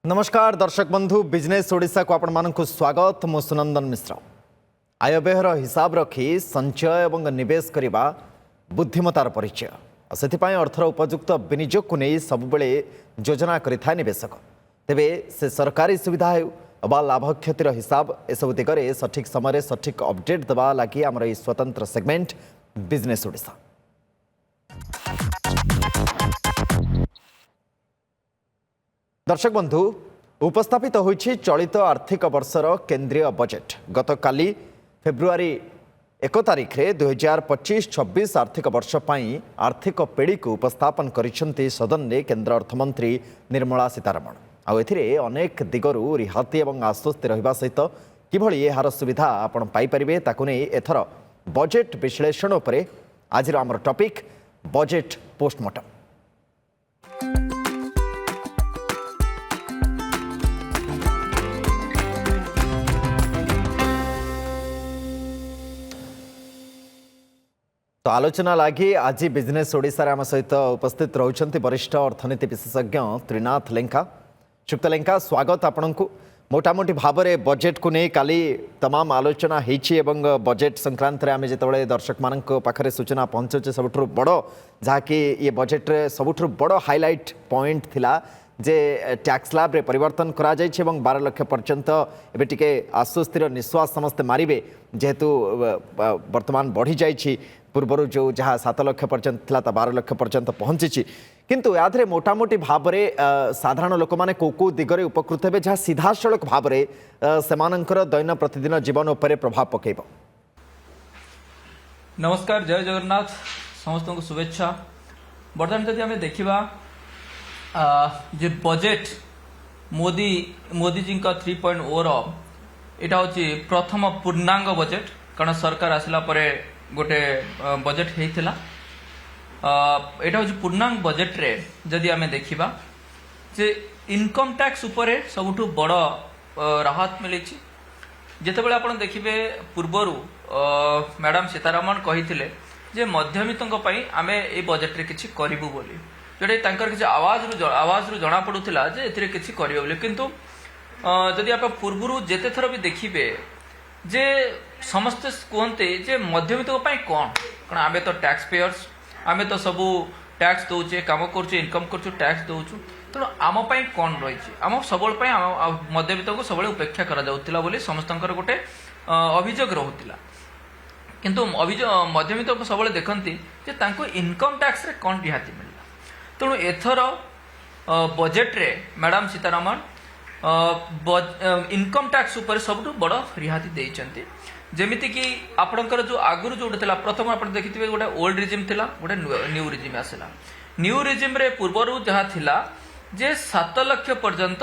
नमस्कार दर्शक बंधु बिजनेस ओडिशा को आपण मानक स्वागत मु सुनंदन मिश्र। आयव्ययर हिसाब रखी संचय और निवेश करने बुद्धिमतार परिचय से अर्थर उपयुक्त विनियोग को नहीं सबुबले योजना करिथा निवेशक। तेबे से सरकारी सुविधा हो लाभ क्षतिर हिसाब एसबू दिगरे सठिक समय सठिक अपडेट देवा लगी आमर यह स्वतंत्र सेगमेंट बिजनेस ओडिशा। दर्शक बंधु उपस्थापित होइछि चलित आर्थिक वर्षर केंद्रीय बजेट। गत काली फेब्रुआरी 1 तारिख रे 2025-26 आर्थिक वर्ष पई आर्थिक पेड़ी को उपस्थापन करिसेंती सदन ने केंद्र अर्थमंत्री निर्मला सीतारमण। आ एथिरे अनेक दिगरु रिहाती एवं आश्वस्ति रहिबा सहित किभଳି एहार सुविधा आपण पाई परिबे ताकु नै एथर बजेट विश्लेषण उपरे आज हमर टॉपिक बजेट पोस्टमार्टम। तो आलोचना लगी आज बिजनेस ओडिशा आम सहित उपस्थित रहउछंती वरिष्ठ अर्थनीति विशेषज्ञ त्रिनाथ लेंका। शुक्त लेंका स्वागत आपनकु। मोटामोटी भाव में बजेट को नहीं काली तमाम आलोचना होइछि एवं बजेट संक्रांत रे आमे जेतबळे दर्शक मानक पाखरे सूचना पहुंचुचे सबुठु बड़ जहाँकि ये बजेट रे सबुठु बड़ हाइलाइट पॉइंट थिला जे टैक्स स्लैब रे परिवर्तन करा जाइछि एवं 12 लाख पर्यंत एबे टिके आश्वस्तिर निश्वास समस्त मारिबे जेहेतु वर्तमान बढ़ी जाइछि पूर्वर जो जहाँ 7 लाख पर्यंत था 12 लाख पर्यंत पहुंची किंतु यादरे मोटामोटी भाव में साधारण लोक मैंने कौ दिगरे उपकृत हे जहाँ सीधा सड़क भाव में सेमानंकर दैन प्रतिदिन जीवन उपर प्रभाव पकेब। नमस्कार, जय जगन्नाथ, समस्त को शुभेच्छा। बर्तमान जदि आम देखा जे बजेट मोदी जी का 3.0 यहाँ हूँ प्रथम पूर्णांग बजेट कारण सरकार आसला परे गोटे बजेट होता यहाँ हूँ पूर्णांग बजेट रे जदि आम देखा जे इनकम टैक्स उपरे सबुठु बड़ राहत मिली। जितेबाला आप देखिए पूर्वर मैडम सीतारमण कही जे मध्यमितों आम ये बजेट रे किछि करिबु बोली जोटा किसी आवाज रु जना पड़ूला जे एथिरे किछि करिबे बोली। किंतु जदि आप पूर्वर जेते थर भी देखिए जे समस्ते कहते जे मध्यमित कौन कारण आमे तो टैक्स पेयर्स आमे तो सबू टैक्स दौचे काम करुचे इनकम करुचु टैक्स दौचु तेणु आम कौन रही आम सब मध्यमित को सब उपेक्षा करा बोली समस्तंकर गोटे अभियोग रोला। किंतु मध्यमित सब देखती जे तांको इनकम टैक्स रे कौन रिहाती मिलला। तेणु एथर बजेट रे मैडम सीतारमण इनकम टैक्स उपर सबुठु बड़ रिहाती देइचंती। जेमिति कि आपणकर जो आगुरु जो थिला प्रथम आप देखिथिबे गोटे ओल्ड रिजिम थिला गोटे न्यू रिजिम आसला। न्यू रिजिम रे पूर्वरु जहा थिला जे 7 लाख पर्यंत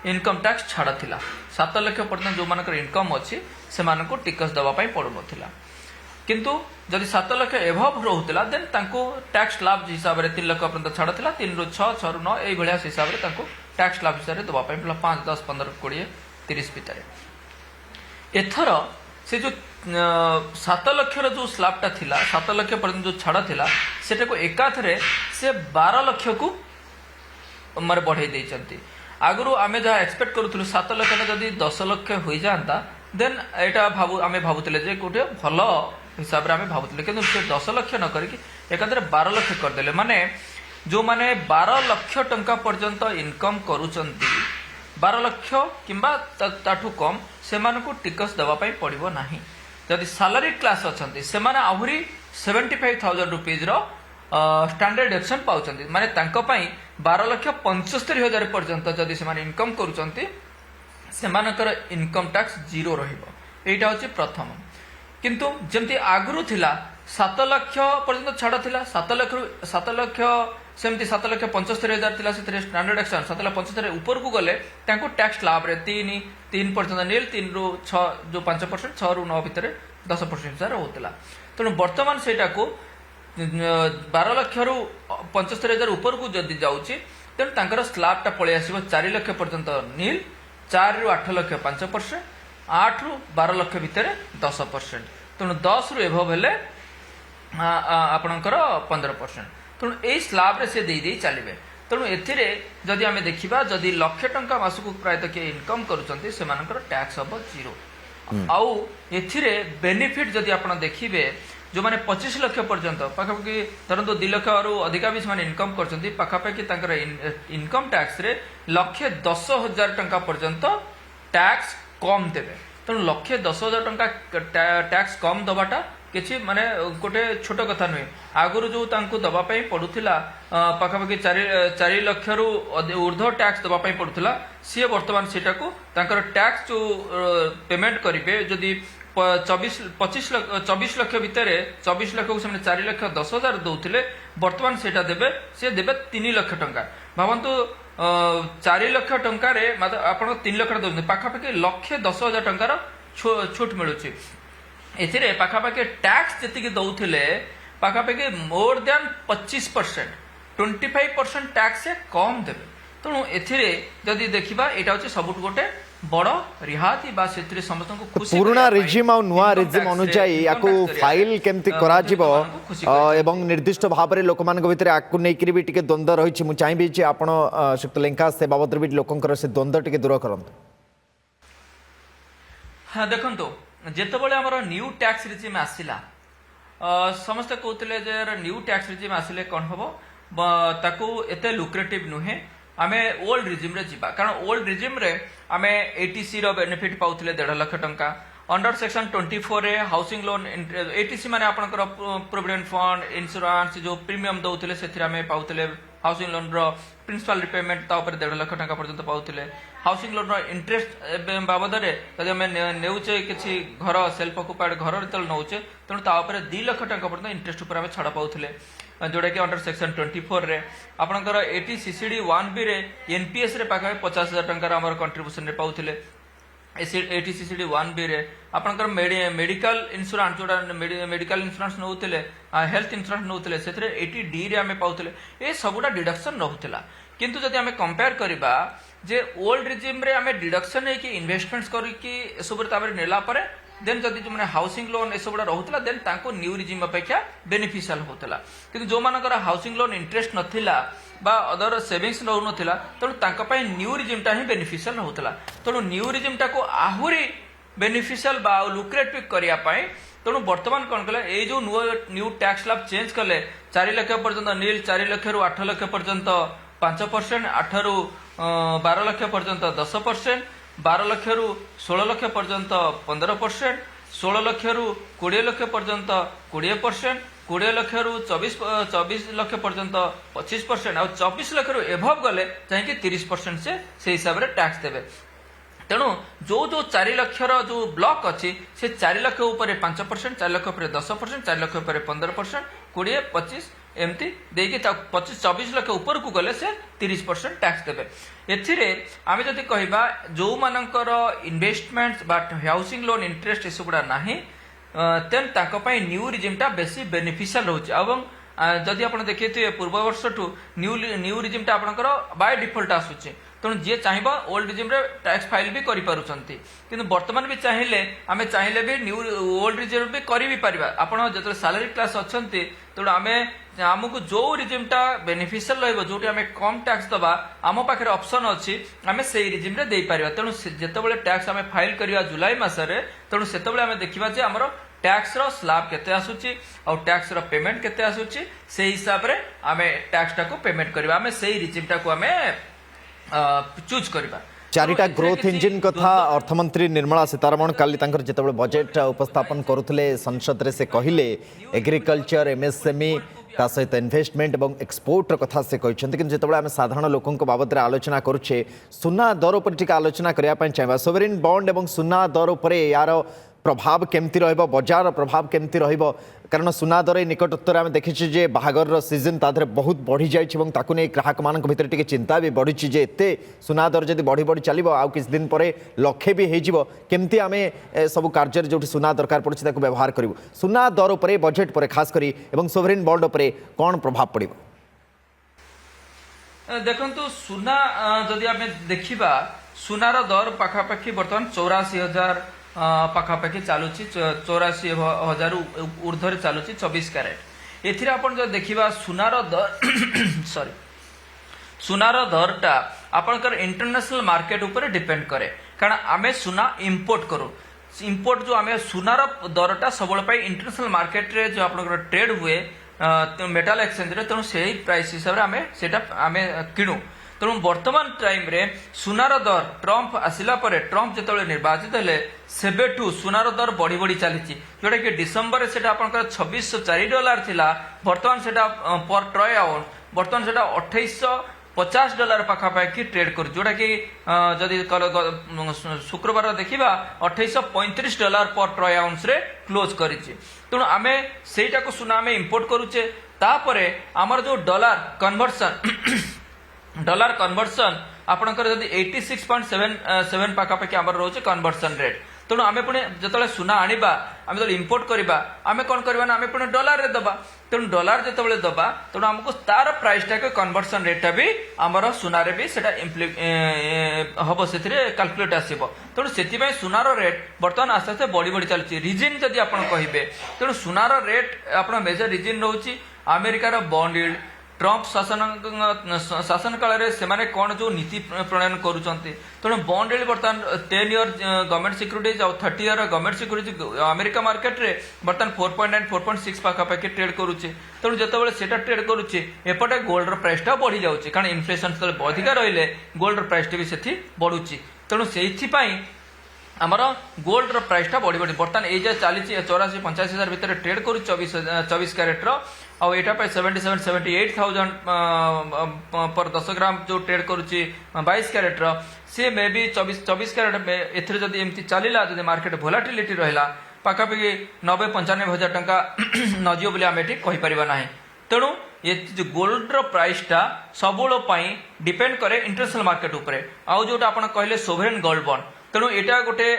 इनकम टैक्स छाड़ थिला। 7 लाख पर्यंत जो मानकर इनकम अछि से मानको टिकस दबा पई पड़ु नथिला। किंतु जदि 7 लाख एभव रहउतिला देन तांको टैक्स स्लैब हिसाब रे 3 लाख पर्यंत छाड़ थिला। 3 रु 6 6 रु 9 एई भलिया हिसाब रे तांको टैक्स स्लैब हिसाब रे दबा पई 5 10 15 20 30 भितर। एथर से जो 7 लाख जो स्लैबटा थिला 7 लाख पर्यंत जो छाड़ थिला सेटा को एकाथरे से 12 लाख को मारे बढ़ाई देइचंती। आगुरु आमे जहाँ एक्सपेक्ट करूथुलु 7 लाख जदि 10 लाख हो जाता देन एटा आमे भाबुतले जे गोटे भल हिसाब रे आमे भाबुतले। किंतु से 10 लाख न करके एकाथरे 12 लाख करदेले माने जो माने 12 लाख टंका पर्यंत इनकम करूचंती 12 लाख किंबा ताठू कम से टिकस दवा पड़ो ना। जदि सालारी क्लास अच्छा से आहरी 75,000 रुपीज स्टैंडर्ड डिडक्शन पाँच माने 12,75,000 पर्यंत जदि से इनकम करुँच इनकम टैक्स जीरो रहा हूँ प्रथम। किंतु जमती आगुरु थिला 7 लाख पर्यंत छाड़ थिला 7 लाख सेमती 7,75,000 थिला से स्टैंडर्ड एक्शन 7,75,000 ऊपर को गले टैक्स स्लैब रे 3 पर्यंत नील 3 रु 6 जो 5% 6 रु 9 भितर 10% होता। तेणु बर्तमान से 12 लाख रु 75,000 ऊपर को जदि जाऊँगी तेणु तांकर स्लैबटा पलि आसो 4 लाख पर्यंत नील 4 रु 8 लाख 5% 8 रु 12 लाख भितर 10%। तेणु 10 रु एभव हेले आपणकर 15%। तेणु यही स्लैब रे से दे चलिए तेणु एथिरे जदि आमे देखिबा जदि लक्षे टंका मासकु प्रायतः किए इनकम करूचंती सेमानकर टैक्स हबो 0 आउ एथिरे बेनिफिट जदि आपण देखिबे जो माने 25 लाख पर्यंत पाखापाखि धरतु 2 लाख रु अधिका भी से इनकम करचंती पाखापाखि तांकर इनकम टैक्स रे 1,10,000 टंका पर्यंत टैक्स कम देबे तेणु 1,10,000 टंका टैक्स कम दबाटा किसी माने गोटे छोट कथा नुहे आगुरी जो तांको दबा पई पडुथिला पाखापाखि 4 लाख रु ऊर्ध्व टैक्स दबा पई पडुथिला सी वर्तमान सेटा को तांकर टैक्स जो पेमेंट करिवे जदि 24 लाख भितर 24 लाख को 4,10,000 दौले बर्तमान सेटा देबे से देबे 3 लाख टंका भावंतु 4 लाख टंकार आप 3 लाख दौरान पाखापाखि 1,10,000 टंकार छूट मिलूची एथिरे पाखापाखि टैक्स जी दौले पाखापाखि मोर देन 25% 25% टैक्स से कम देबे तेणु एथिरे जदि देखिबा एटा होची सबुठ गोटे बड़ रिहाती बा सेत्रे समस्त को खुशी पुराना रिजिम और नुआ रिजिम अनुसार याकू फाइल केमती करा जिवो एवं निर्दिष्ट भाव में लोक मान भितर आकू नेकरी भी टिके द्वंद्व रही मु चाहिए जे आपण शुक्ललेंका से बाबद भी लोकंकर से द्वंद्व टिके दूर करंतु हाँ देखंतु जेतेबेले हमर न्यू टैक्स रिजिम आसिला समस्त कहते जे न्यू टैक्स रिजिम आसिले कौन हम ताकू एते लुक्रेटिव नुहे आमे ओल्ड रिजिम रे जिबा कारण ओल्ड रिजिम रे आमे एटीसी रो बेनिफिट पाउथिले 1.5 लाख टंका अंडर सेक्शन 24 रे हाउसिंग लोन एटीसी माने आपनकर प्रोविडेंट फंड इंश्योरेंस जो प्रीमियम दउथिले सेथिरा आमे पाउथिले हाउसिंग लोन रो प्रिंसिपल रिपेमेंट ता ऊपर 1.5 लाख टंका पर्यंत पाउथिले हाउसिंग लोन रो इंटरेस्ट बाबद रे जदि आमे नेउचे किछि घर सेल्फ ऑक्युपाइड घर रे तल नउचे तण ता ऊपर 2 लाख टंका पर्यंत इंटरेस्ट ऊपर आमे छाड़ पाउथिले जोड़ा कि अंडर सेक्शन 24 रे आपनकर 80 सीसीडी 1B रे एनपीएस रे पाखा 50,000 टंका हमर कंट्रीब्यूशन रे पाउथिले 80 सीसीडी 1B रे आपनकर मेडिकल इंश्योरेंस जोड़ा मेडिकल इंश्योरेंस नउथिले हेल्थ इंश्योरेंस नउथिले सेथरे 80D रे हमें पाउथिले ए सबुटा डिडक्शन रहुथिला किंतु जदि हमें कंपेयर करबा जे ओल्ड रिजिम रे हमें डिडक्शन है कि इन्वेस्टमेंट्स करी कि सब रे ताबरे नेला परे देन जदि जो हाउसिंग लोन ए सब रोला देन तांको न्यू रिजिम अपेक्षा बेनिफिशियल होता कि जो मानकर हाउसिंग लोन इंटरेस्ट नथिला बा अदर सेविंग्स नौ नथिला तेणु तांको पई न्यू रिजिमटा ही बेनिफिशियल होता तेणु न्यू रिजिमटा को आहुरी बेनिफिशियल बा लुक्रेटिव करिया पई तेणु वर्तमान कौन कले ए जो न्यू टैक्स स्लैब चेंज कले 4 लाख पर्यंत नील 4 लाख रु 8 लाख पर्यंत 5% 8 रु 12 लाख पर्यंत 10% 12 लाख रु 16 लाख पर्यंत 15% 16 लाख रु 20 लाख पर्यंत 20% 20 लाख रु 24 लाख पर्यंत 25% और 24 लाख रु एभव गले चाहिए 30% से हिसाब से टैक्स देवे तेणु जो 4 लाख जो ब्लॉक अच्छी से 4 लाख उपर 5% 4 लाख उपर 10% 4 लाख उपर 15% 20-25 एमती देकी 25-24 लाख ऊपर को गले से 30% टैक्स देवे एथिरे आमे जदि कहबा जो मानकर इन्वेस्टमेंट बा हाउसिंग लोन इंटरेस्ट ए सबुडा नाही तेन ताको पई न्यू रिजिमटा बेसी बेनिफिशियल रहउची एवं जदि आपण देखिथिबे पूर्व वर्ष टू न्यू रिजिमटा आपनकर बाय डिफॉल्ट आसुची तेणु जी चाहिए ओल्ड रिजिम रे टैक्स फाइल भी करि पारुचंती किंतु वर्तमान भी चाहिए आमे चाहिए भी न्यू ओल्ड रिजिम भी करि भी परिबा आपण जतरे सैलरी क्लास अछंती तेणु आमे आमको जो रिजिमटा बेनिफिशियल रहइबो जोटी आमे कम टैक्स दबा आम पाखे ऑप्शन अच्छी आमे सेही रिजिम रे देई परिबा तेणु जेतेबेले टैक्स आमे फाइल करिया जुलाई मासरे तेणु सेतेबेले आमे देखिबा जे हमर टैक्स रो स्लैब केते आसुची और टैक्स रो पेमेंट केते आसुची से हिसाब रे आमे टैक्स टा को पेमेंट करबा आमे सेही रिजिम टा को आमे चूज करबा चारिटा ग्रोथ इंजिन कथा अर्थमंत्री निर्मला सीतारमण काली तांकर जेतेबेले बजेट उपस्थापन करुथले संसद रे से कहिले एग्रीकल्चर एमएसएमई ता सहित इन्वेस्टमेंट और एक्सपोर्ट कथा से कहते कि जिते आम साधारण लोकों बाबद आलोचना करुचे सुना दर पर टी आलोचना करने चाहिए सोवरेन बॉन्ड और सुना दर पर यार प्रभाव केमती बजार प्रभाव केमती कारण सुना दर निकटत्व आम देखी जे बाहागर सीजन तादे बहुत बढ़ी जाए ग्राहक मान भर टे चिंता भी बढ़ी जे एत सुना दर जब बढ़ी बढ़ी चलो आउ किसी दिन पर लक्षे भी होमती आम सब कार्य जो सुना दरकार पड़े व्यवहार करूँ सुना दर पर बजेट पर खास करी सोवरेन बॉन्ड पर कौन प्रभाव पड़े देखु सुना जदि आम देखा सुनार दर पाखापाखि बर्तमान 84,000 पाखापाखि चलुची 84,000 ऊर्धर चलुची 24 कैरेट एथिरे आपण जो देखिबा सुनार दर सॉरी सुनार दरटा आपणकर इंटरनेशनल मार्केट ऊपर डिपेंड करे कारण आमे सुना इंपोर्ट करू इंपोर्ट जो आमे सुनार दरटा सबल इंटरनेशनल मार्केट रे जो आपणकर ट्रेड हुए मेटाल एक्सचेंज रे तेणु से प्राइस हिसाब से आमे सेटा आमे किणु तेणु वर्तमान टाइम रे सुनार दर ट्रंप आसिला परे ट्रंप जेतबेले निर्वाचित हेले सेबेठू सुनार दर बढ़ी बढ़ी चली जोटा कि डिसेम्बर से $2604 थिला वर्तमान सेटा पर ट्रय आउंस वर्तमान सेटा $2850 पाखापाखि ट्रेड कर जोटा कि जदि शुक्रवार देखा $2835 पर ट्रय आउंस रे क्लोज करिछि तेणु आमे सेटा को सुना आमे इंपोर्ट करूचे तापरे आमर जो डॉलर कन्वर्सन आपणकर जदि 86.77 पाखापाखि आमर रोचे कन्वर्सन रेट तेणु आमे पुणे जतले सुना आनिबा आमे जतले इंपोर्ट करिबा आमे कोन करबा ना आमे पुणे डॉलर रे दबा तेणु डॉलर जतबेले दबा तेणु हमको तार प्राइस टा के कन्वर्सन रेट टा भी आमर सुना रे भी सेटा हबो सेथिरे कैलकुलेट आसीबो तेणु सेति पय सुनार रेट वर्तमान आस्ते आस्ते बढ़ी बढ़ी चलछि रीजन जदि आपण कहिबे तेणु सुनार रेट आपण मेजर रीजन रहउछि अमेरिका रो बॉन्ड यील्ड ट्रंप शासन काल से कौन जो नीति प्रणयन करुँचे तेणु बॉन्ड यील्ड बर्तमान 10 ईयर गवर्नमेंट सिक्यूरिटीज और 30 year government securities America market रे बर्तमान 4.9 4.6 पाखापाखि ट्रेड करुचे तेणु जितेबाला सेटा ट्रेड करुचे एपटे गोल्ड प्राइस टा बढ़ी जाऊँगी कारण इनफ्लेशन अधिका रहिले गोल्ड प्राइस टा भी सेठी बढ़ुची तेणु से आमर गोल्ड रो प्राइस टा बढ़ी बढ़ी बर्तमान ये चली 84-85 भितर ट्रेड करू 24 कैरेट और यहाँ पे 77-78,000 पर 10 ग्राम जो ट्रेड करुच्ची 22 कैरेट सी मे भी 24 कैरेट में एथरे जदि एमती चलला जदि मार्केट वोलाटिलिटी रहिला पाखापाखि 90-95 हजार टंका नजियो बोली आम ये कहीपर ना तेणु ये जो गोल्ड रो प्राइस टा सबूल डिपेंड करे इंटरनेशनल मार्केट उपरे आउ जोटा आपण कहले सोवरेन गोल्ड बॉन्ड तेणु यहाँ गोटे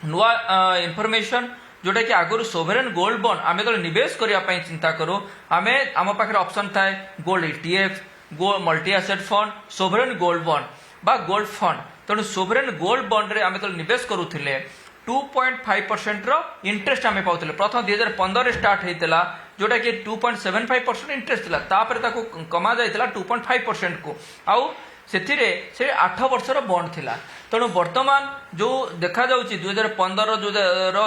नुआ इनफॉरमेशन जोटा कि आगुरी सोवरेन गोल्ड बॉन्ड आमे तो निवेश करने चिंता करूँ आमे आम पाखे ऑप्शन थाए gold ETF gold multi asset fund sovereign gold bond बा गोल्ड फंड तेणु सोवरेन गोल्ड बॉन्ड रे आमे तो निवेश करूथिले 2.5% रो इंटरेस्ट आमे पाउथिले प्रथम 2015 रे स्टार्ट हेतिला जोटा कि 2.75% इंटरेस्ट थिला तापर ताको कमा जायतिला 2.5% को आउ सेथिरे से 8 वर्षर बॉन्ड थिला तेणु वर्तमान जो देखा जाउची 2015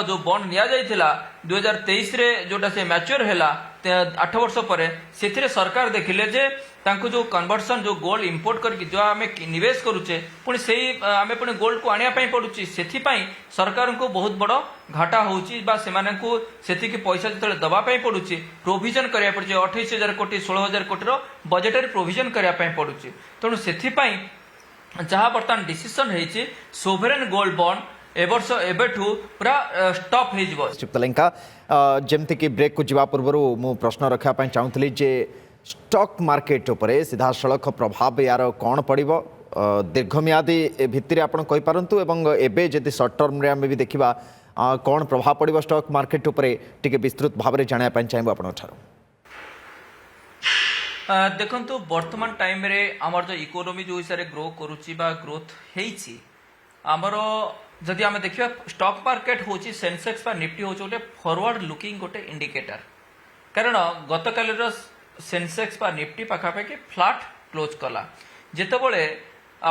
जो बॉन्ड निया जायतिला 2023 रे जोटा से मैच्योर हैला 8 वर्ष पर से सरकार देखिले जे तांको जो कन्वर्सन जो गोल्ड इंपोर्ट करके जो आम निवेश करुचे पुणी से आम पुणी गोल्ड को आनिया पड़ुची से सरकार को बहुत बड़ घाटा होउची बा सेमाने को सेति पैसा जो दवाई पड़ुची प्रोविजन करिया पड़ुची 28,000 कोटी 16,000 कोटी बजेटरी प्रोविजन करिया पड़ुची तेणु से जहाँ बर्तमान डिसीजन होइची सोवरेन गोल्ड बॉन्ड एवर्ष एबेठू पूरा स्टॉप हो चिप्तलेंका जमती कि ब्रेक को जीवा पूर्व मु प्रश्न रखा चाहूली जे स्टॉक मार्केट उपरे सीधा सड़क प्रभाव यार कौन पड़ो दीर्घमियादी भित्तिर आपण कहि पारंतु एवं एबे जदि शॉर्ट टर्म रे आमे भी देखिबा कौन प्रभाव पड़ो स्टॉक मार्केट उपरे टिके विस्तृत भाव में जाना चाहिए आपण ठारो देखंतु वर्तमान टाइम रे हमर जो इकोनॉमी जो हिसाब से ग्रो करूची बा ग्रोथ हेइची हमर जदि आमे देखिबा स्टॉक मार्केट होची सेंसेक्स बा निफ्टी होची गोटे फॉरवर्ड लुकिंग गोटे इंडिकेटर कारण गत काल सेंसेक्स बा निफ्टी पाखापाखि फ्लाट क्लोज कला जेतेबेले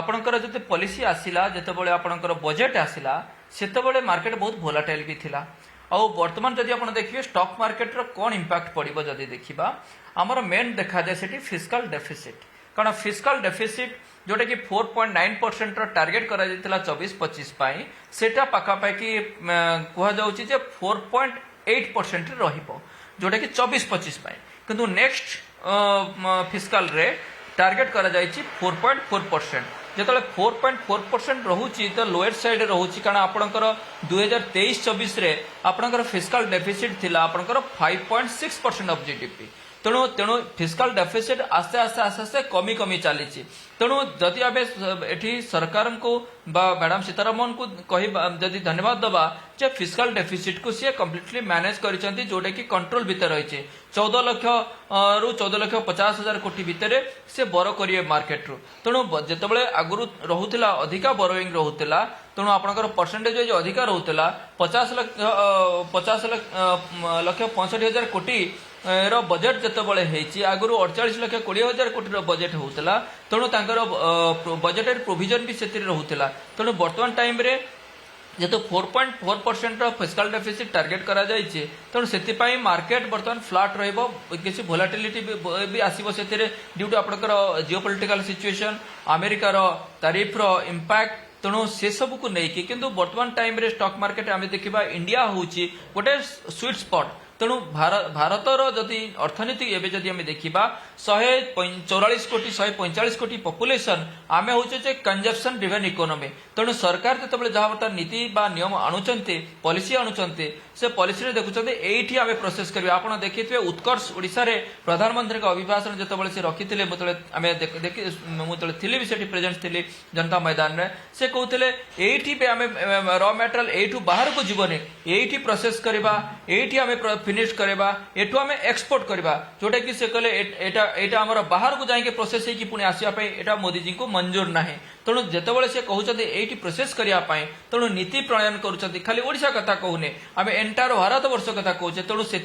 आपणकर जो पॉलिसी आसिला जेतेबेले आपणकर बजेट आसिला सेतेबेले मार्केट बहुत वोलाटाइल भी थिला और वर्तमान जदि आपण देखिए स्टॉक मार्केट रो कोन इंपैक्ट पड़िबो जदि देखिबा हमर मेन देखा जाय सेठी फिस्कल डेफिसिट कारण फिस्कल डेफिसिट जोटा कि 4.9% रो टार्गेट करा जायतिला 24-25 पाई सेटा पाखापाखि कहा जाउची जे 4.8% रहिबो जोटा कि 24-25 पाई किंतु नेक्स्ट फिस्कल रे टार्गेट करा जायछि 4.4% जेतले 4.4% रहुची तो लोअर साइड रहुची कारण आपणकर 2023-24 रे आपणकर फिस्कल डेफिसिट थिला आपणकर 5.6% ऑफ जीडीपी तेणु तेणु फिस्कल डेफिसिट आस्ते आस्ते आस्ते आस्ते कमी कमी चली तेणु जदि आम एठी सरकार को मैडम सीतारमन को कही जदि धन्यवाद दबा जे फिस्कल डेफिसिट को सी कम्प्लीटली मैनेज करिसेंती जोटा कि कंट्रोल भितर रही 14 लाख रु 14,50,000 कोटी भितर से बर करिए मार्केट रू तेणु जितेबाला आगुरी रोला अधिका बोरोइंग रोला तेणु आपंकर परसेंटेज अधिका रोला 50 लाख 65,000 कोटी ର ବଜେଟ୍ ଯେତେବେଳେ ହେଇଛି ଆଗରୁ 48,20,000 କୋଟିର ବଜେଟ୍ ହେଉଥିଲା ତେଣୁ ତାଙ୍କର ବଜେଟେରୀ ପ୍ରୋଭିଜନ ବି ସେଥିରେ ରହୁଥିଲା ତେଣୁ ବର୍ତ୍ତମାନ ଟାଇମ୍ରେ যেহেতু 4.4% ফিস্কাল ডেফিসিট টার্গেট করা যাইছে তেমন সেপাই মার্কেট বর্তমান ফ্লাট রহব কিছু ভোলাটিলিটি বি আসব সেতিরে ডিউ টু আপনার জিওপলিটিকাল সিচুয়েসন আমেরিকার তারিফর ইম্পাক্ট তেণু সেসবুক নেইকি কিন্তু বর্তমান টাইমে স্টক মার্কেট আমি দেখা ইন্ডিয়া হচ্ছে গোটে সুইট স্পট তেণু ଭାରତର ଯଦି ଅର୍ଥନୀତି ଏବେ ଯଦି ଆମେ ଦେଖିବା 144 କୋଟି 145 କୋଟି ପପୁଲେସନ ଆମେ ହଉଛେ ଯେ କନଜମ୍ପସନ ଡ୍ରିଭେନ୍ ଇକୋନୋମି ତେଣୁ ସରକାର ଯେତେବେଳେ ଯାହା ବର୍ତ୍ତମାନ ନୀତି ବା ନିୟମ ଆଣୁଛନ୍ତି ପଲିସି ଆଣୁଛନ୍ତି ସେ ପଲିସିରେ ଦେଖୁଛନ୍ତି ଏଇଠି ଆମେ ପ୍ରୋସେସ କରିବା ଆପଣ ଦେଖିଥିବେ ଉତ୍କର୍ଷ ଓଡ଼ିଶାରେ ପ୍ରଧାନମନ୍ତ୍ରୀଙ୍କ ଅଭିଭାଷଣ ଯେତେବେଳେ ସେ ରଖିଥିଲେ ମୁଁ ଯେତେବେଳେ ଥିଲି ବି ସେଠି ପ୍ରେଜେଣ୍ଟ ଥିଲି ଜନତା ମଇଦାନରେ ସେ କହୁଥିଲେ ଏଇଠି ବି ଆମେ ର ମ୍ୟାଟେରିଆଲ ଏଇଠୁ ବାହାରକୁ ଯିବନି ଏଇଠି ପ୍ରୋସେସ କରିବା ଏଇଠି ଆମେ फिनिश करवा एठू आम एक्सपोर्ट करवा जोटा कि से कहले एटा हमर बाहर को जाके प्रोसेस होगी पुणी आसवा एटा मोदी जी को मंजूर ना तेणु जितेबाला से कहते ये प्रोसेस करने तेणु नीति प्रणयन कर खाली ओडिशा कथा कहूने आम एंटायर भारत वर्ष कथा कहचे तेणु से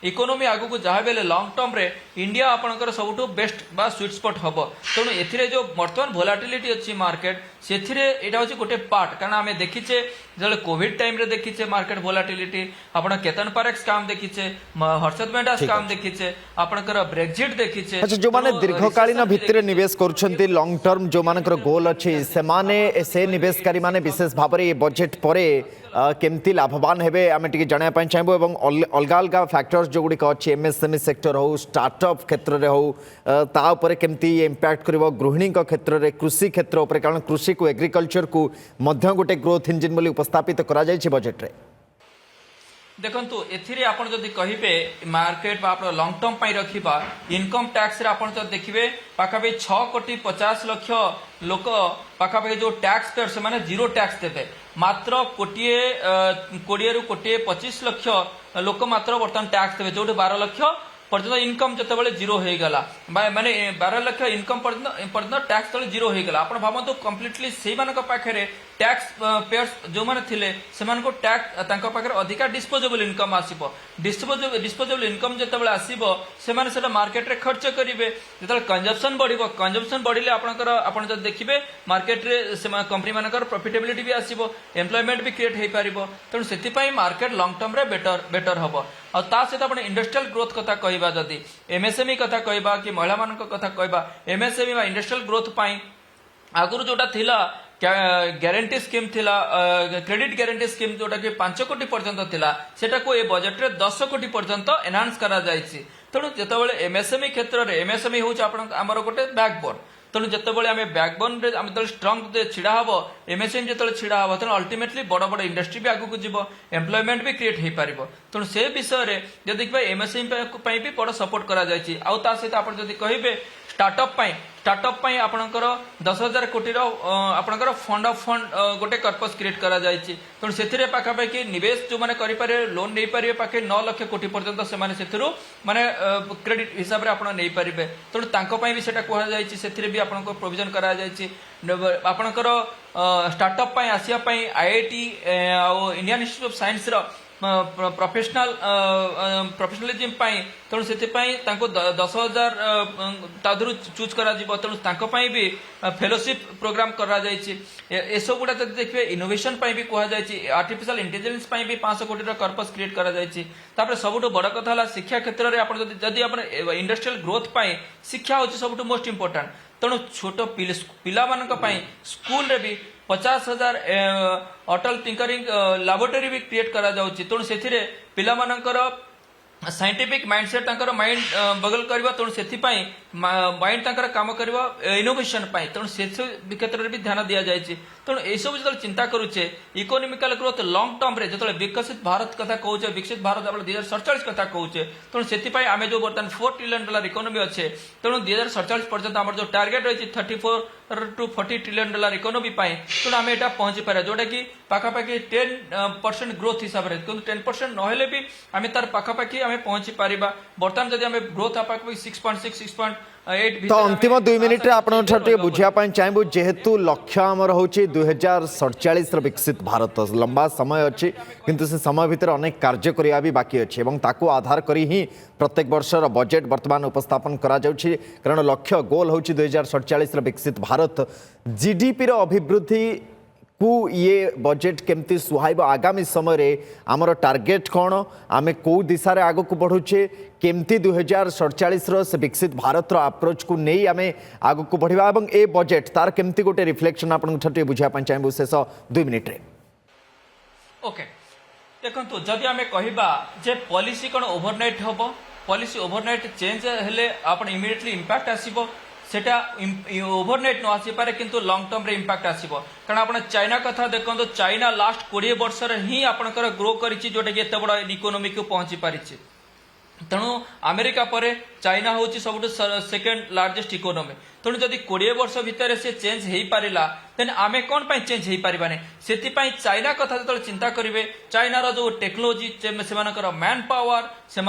इकोनोमी आगु को जहाँ भी लंग टर्म रे इंडिया आपणकर सबुठ बेस्ट बा स्वीट स्पॉट हम तेणु ए जो बर्तमान भोलाटिलिटी अच्छी मार्केट से हूँ गोटे पार्ट कारण आम देखीचे जो कोविड टाइम रे देखीचे मार्केट भोलाटिलिटी आप केतन पारेख स्काम देखीचे हर्षद मेहटा स्काम देखीचे आपणकर ब्रेक्जिट देखीचे अच्छा जो माने दीर्घकालीन भित्तिरे निवेश करूछंती लॉन्ग टर्म जो मानकर गोल अच्छी से निवेशकारी माने विशेष भाव में बजेट पर केमती लाभवान हेबे आमे टिके जानिया चाहबो एवं अलगा अलगा फैक्टर्स जो गुडी अच्छी एमएसएमई सेक्टर हो स्टार्टअप क्षेत्र रे हो ता ऊपर केमती इंपैक्ट करिवो गृहिणी क्षेत्र रे कृषि क्षेत्र ऊपर कारण कृषि को एग्रीकल्चर को मध्य गोटे ग्रोथ इंजिन बोली उपस्थापित करा जायछि बजेट रे देखंतु एथिरे आपण जदि कहिबे मार्केट बा आपण लॉन्ग टर्म पई रखिबा इनकम टैक्स रे आपण तो देखिबे पाखाबे 6 कोटी 50 लाख लोक पाखाबे जो टैक्स पेयर से माने जीरो टैक्स देबे मात्र कोटिए 20 रु कोटिए 25 लाख लोक मात्र वर्तमान टैक्स देबे जोटे 12 लाख पर्यटन इनकम जिते जीरो हो गला माने 12 लाख इनकम पर्यटन टैक्स तले जीरो हो गला आपण भावंतु कंप्लीटली सेही मानक पाखरे टैक्स पेयर्स जो माने थिले सेमान को टैक्स तांका पाखरे अधिका डिस्पोजेबल इनकम आसीबो डिस्पोजेबल इनकम जिते आसीबो सेमाने सेटा मार्केट रे खर्च करिवे जिते कंजम्पशन बढ़िले आपनकर आपण जब देखिबे मार्केट रे कंपनी मानकर प्रॉफिटेबिलिटी भी आसीबो एम्प्लॉयमेंट भी क्रिएट हे पारिबो तेणु सेति पई मार्केट लॉन्ग टर्म रे बेटर हबो और ता सहित आपण इंडस्ट्रियल ग्रोथ कथा कहबा जदी एमएसएमई कथा कहबा कि महिला मानक कथा कहबा एमएसएमई बा इंडस्ट्रियल ग्रोथ पई आगुरु जोटा थिला ग्यारंटी स्कीम थिला क्रेडिट ग्यारंटी स्कीम जोटा कि 5 कोटी पर्यंत थिला सेटा को ए बजेट रे 10 कोटी पर्यंत एनहांस करा जायछि तेणु जेतेबेले एमएसएमई क्षेत्र रे एमएसएमई होउछ आपण हमर गोटे बैकबोन तेणु जितेबाला आम बैकबोन रे आम जो स्ट्रंग छिड़ा हम एमएसएमई जो छिड़ा हम तेणु अल्टीमेटली बड़ बड़ इंडस्ट्री भी आगू जीव एम्प्लॉयमेंट भी क्रिएट हो पार तेणु से विषय में देखिए एमएसएमई भी बड़ सपोर्ट करा जायछि आउ ता सहित आप जदि कहिबे स्टार्टअप पई आपणकर 10,000 कोटीर आपणकर फंड ऑफ फंड गोटे कर्पस क्रिएट करा जायछि तेणु सेथिरे पाखापाखि निवेश जो माने करि पारे लोन नै पारिबे पाखे 9 लाख कोटी पर्यंत से माने सेथिरु माने क्रेडिट हिसाब रे आपण नै पारिबे तेणु तांको पई भी सेटा कहला जायछि सेथिरे भी आपणको प्रोविजन करा जायछि आपणकर स्टार्टअप पई आसिया पई आईआईटी आ इंडियन इंस्टीट्यूट ऑफ साइंस रो प्रोफेशनलिज्म तेणु से 10,000 तादरू चूज करा तेणु भी फेलोशिप प्रोग्राम करा सब गुड़ा देखिए इनोवेशन भी कहुई आर्टिफिशियल इंटेलिजेंस भी 500 कोटी कर्पस क्रिएट करा सबुठ बड़ कथा शिक्षा क्षेत्र में आप इंडस्ट्रियल ग्रोथ शिक्षा हूँ सबुठ मोस्ट इंपोर्टेंट तेणु छोट पिला स्कूल रे भी 50,000 अटल टिंकरिंग लैबोरेटरी भी क्रिएट करा जाउछि तेणु से पिला मानकर साइंटिफिक माइंडसेट तांकर माइंड बगल करबा तेणु सेथि पई माइंड तांकर काम करबा इनोवेशन पई तेणु से क्षेत्र रे भी ध्यान दिया जायछि तेणु ए सब जतल चिंता करूचे इकोनॉमिकल ग्रोथ लॉन्ग टर्म रे जतल विकसित भारत कथा कहूचे विकसित भारत आपण 2047 कथा कहूचे तेणु सेथि पई आमे जो बर्तन $4 ट्रिलियन इकोनॉमी अच्छे तेणु 2047 पर्यंत हमर जो टार्गेट रही 34 to 40 ट्रिलियन इकोनॉमी पई तेणु आमे एटा पहुंची पारे जोटा कि पाखापाखि 10% ग्रोथ हिसाब रे 10% नहेले भी आमे तार पाखापाखि आमे पहुंची पारिबा बर्तमान जदि आमे ग्रोथ पाखापाखि 6.6 तो अंतिम 2 मिनिट आपटे बुझापी चाहबू जेहेतु लक्ष्य आमर हूँ 2047 विकसित भारत लंबा समय अच्छी किंतु से समय भितर अनेक कार्य करने भी बाकी अच्छी ताकू आधार करी ही प्रत्येक वर्षर बजेट वर्तमान उपस्थापन करा जाउछि कारण लक्ष्य गोल हूँ 2047 विकसित भारत जीडीपी अभिवृद्धि को ये बजेट केमती सुहाइब आगामी समय रे आमर टार्गेट कौन आमे कौ दिशा रे आगो को बढ़ुचे केमती 2047 से विकसित भारत रो अप्रोच को नहीं आमे आगो को बढ़िबा एवं ए बजेट तार केमती गोटे रिफ्लेक्शन आपन छटे बुझा पन चाहबो शेष 2 मिनिट रे ओके देखंतु जदि आमे कहिबा जे पॉलिसी कोन ओवरनाइट होबो पॉलिसी ओवरनाइट चेंज हेले आपण इमिडिएटली इंपैक्ट आसीबो सेटा ओवरनाइट न आसी पारे किंतु लॉन्ग टर्म रे इंपैक्ट आसीबो कारण आपण चाइना कथा देखंतु चाइना लास्ट 20 वर्ष रे ही आपनकर ग्रो करिछि जोटा कि एते बड़ इकोनॉमी को पहुंची पारिछि तेणु अमेरिका पर चाइना हूँ सब सेकेंड लार्जेस्ट इकोनॉमी तेणु जदि 20 वर्ष भितर से चेंज हो पारा देन आमे कौन पाई चेंज हो पारानी से चाइना कथा जो चिंता करेंगे चाइनार जो टेक्नोलोजी से मैन पावर से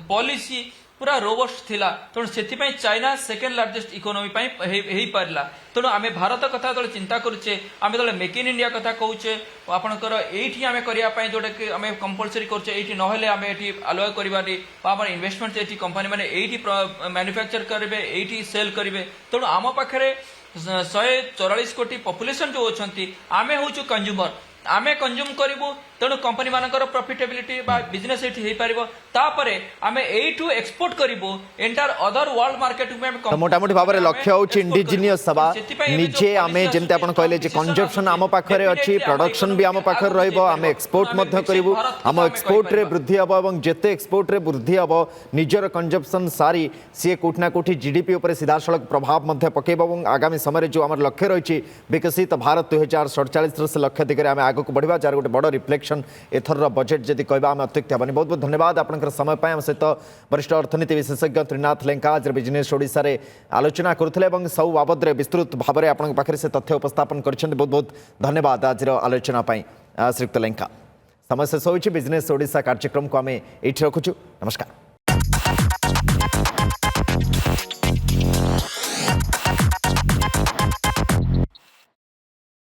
पॉलिसी पूरा रोबस्ट थिला तेणु से चाइना सेकेंड लार्जेस्ट इकोनॉमी हो पारा तेणु आम भारत कथा जो चिंता करुचे आम जो मेक इन इंडिया कथा कहूचे आपणकर ये आम करने जोटा कि आम कंपलसरी करुचे ये ना आम ये आलो करवानी इन्वेस्टमेंट ये कंपनी मैंने ये मैन्युफैक्चर करेंगे ये सेल करेंगे तेणु आम पाखे 144 कोटी पॉपुलेशन जो अच्छा आम हूँ कंज्यूमर आमे कंज्यूम करिवु तेणु कंपनी मानकर प्रॉफिटेबिलिटी बा बिजनेस एठी हे पारिबो तापरे आमे एठू एक्सपोर्ट करिवु एंटायर अदर वर्ल्ड मार्केट में तो मोटामोटी भाव में लक्ष्य हूँ इंडिजिनियस सभा निजे आम जमी आप कहले कंजप्शन आम पाखे अच्छी प्रोडक्शन भी आम पाखे रम एक्सपोर्ट करूँ आम एक्सपोर्ट रे वृद्धि हम और जिते एक्सपोर्ट रे वृद्धि हम निजर कंजप्शन सारी सी कौटना कौटी जीडीपी उपर सीधा सड़क प्रभाव पकेब और आगामी समय जो आम लक्ष्य रही विकसित भारत 2047 से लक्ष्य दिगरे आम आगे बढ़ा जार गोटे बड़ रिफ्लेक्शन एथर बजेट जदि कहबा आम अत्युक्ति हेनी बहुत बहुत धन्यवाद आपंकर समय आम सहित वरिष्ठ अर्थनीति विशेषज्ञ त्रिनाथ लेंका आज बिजनेस ओडिशा रे आलोचना करुले सब बाबद विस्तृत भाव में आपन पाखे से तथ्य उपस्थापन कर बहुत बहुत धन्यवाद आज आलोचना श्रीयुक्त लेंका समय शेष हो बिजनेस ओडिशा कार्यक्रम को आम ये रखुचु नमस्कार।